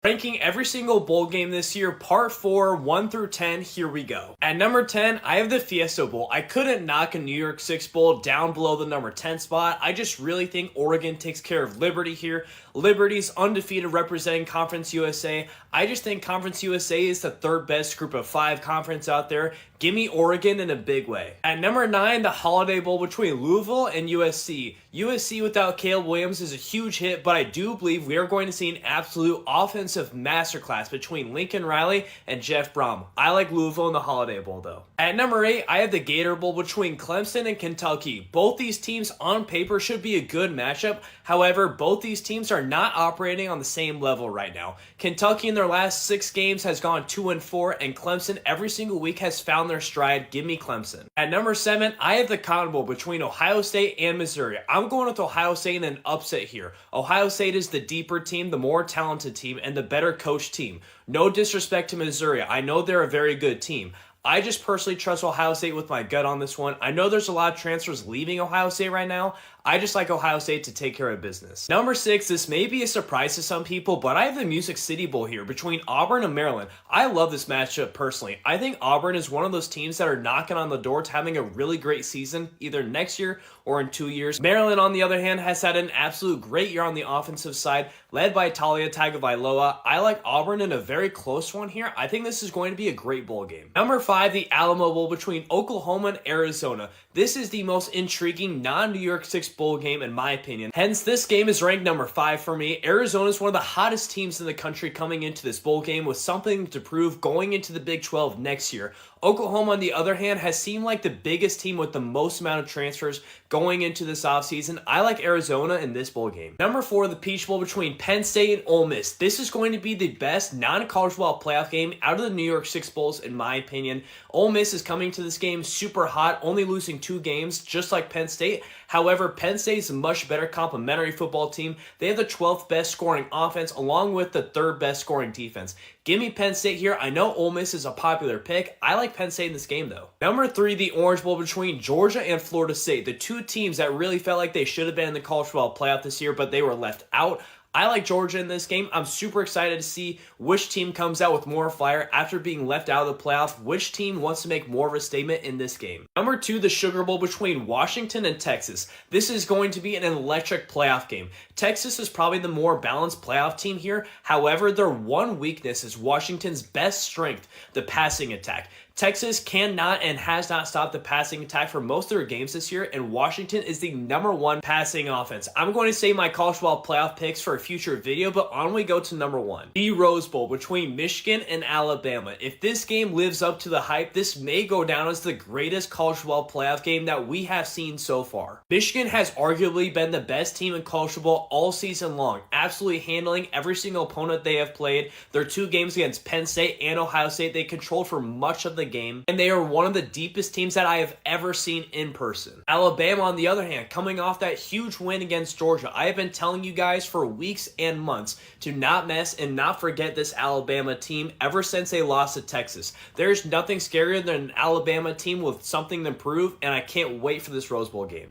Ranking every single bowl game this year, part 4, 1 through 10, here we go. At number 10, I have the Fiesta Bowl. I couldn't knock a New York 6 Bowl down below the number 10 spot. I just really think Oregon takes care of Liberty here. Liberty's undefeated representing Conference USA. I just think Conference USA is the third best group of 5 conference out there. Give me Oregon in a big way. At number 9, the Holiday Bowl between Louisville and USC. USC without Caleb Williams is a huge hit, but I do believe we are going to see an absolute offensive masterclass between Lincoln Riley and Jeff Brom. I like Louisville in the Holiday Bowl though. At number 8, I have the Gator Bowl between Clemson and Kentucky. Both these teams on paper should be a good matchup. However, both these teams are not operating on the same level right now. Kentucky in their last 6 games has gone 2-4, and Clemson every single week has found their stride. Give me Clemson. At number 7, I have the Cotton Bowl between Ohio State and Missouri. I'm going with Ohio State in an upset here. Ohio State is the deeper team, the more talented team, and the better coached team. No disrespect to Missouri. I know they're a very good team. I just personally trust Ohio State with my gut on this one. I know there's a lot of transfers leaving Ohio State right now. I just like Ohio State to take care of business. Number 6, this may be a surprise to some people, but I have the Music City Bowl here between Auburn and Maryland. I love this matchup personally. I think Auburn is one of those teams that are knocking on the door to having a really great season, either next year or in 2 years. Maryland, on the other hand, has had an absolute great year on the offensive side, led by Talia Tagovailoa. I like Auburn in a very close one here. I think this is going to be a great bowl game. Number 5, the Alamo Bowl between Oklahoma and Arizona. This is the most intriguing non-New York 6 bowl game in my opinion. Hence, this game is ranked number 5 for me. Arizona is one of the hottest teams in the country coming into this bowl game with something to prove going into the Big 12 next year. Oklahoma, on the other hand, has seemed like the biggest team with the most amount of transfers going into this offseason. I like Arizona in this bowl game. Number 4, the Peach Bowl between Penn State and Ole Miss. This is going to be the best non-college football playoff game out of the New York 6 Bowls in my opinion. Ole Miss is coming to this game super hot, only losing 2 games, just like Penn State. However, Penn State is a much better complementary football team. They have the 12th best scoring offense along with the 3rd best scoring defense. Give me Penn State here. I know Ole Miss is a popular pick. I like Penn State in this game though. Number 3, the Orange Bowl between Georgia and Florida State. The 2 teams that really felt like they should have been in the college football playoff this year, but they were left out. I like Georgia in this game. I'm super excited to see which team comes out with more fire after being left out of the playoff. Which team wants to make more of a statement in this game? Number 2, the Sugar Bowl between Washington and Texas. This is going to be an electric playoff game. Texas is probably the more balanced playoff team here. However, their one weakness is Washington's best strength, the passing attack. Texas cannot and has not stopped the passing attack for most of their games this year, and Washington is the number 1 passing offense. I'm going to save my college football playoff picks for a future video, but on we go to number 1. The Rose Bowl between Michigan and Alabama. If this game lives up to the hype, this may go down as the greatest college football playoff game that we have seen so far. Michigan has arguably been the best team in college football all season long, absolutely handling every single opponent they have played. Their 2 games against Penn State and Ohio State, they controlled for much of the game, and they are one of the deepest teams that I have ever seen in person. Alabama, on the other hand, coming off that huge win against Georgia. I have been telling you guys for weeks and months to not mess and not forget this Alabama team ever since they lost to Texas. There's nothing scarier than an Alabama team with something to prove, and I can't wait for this Rose Bowl game.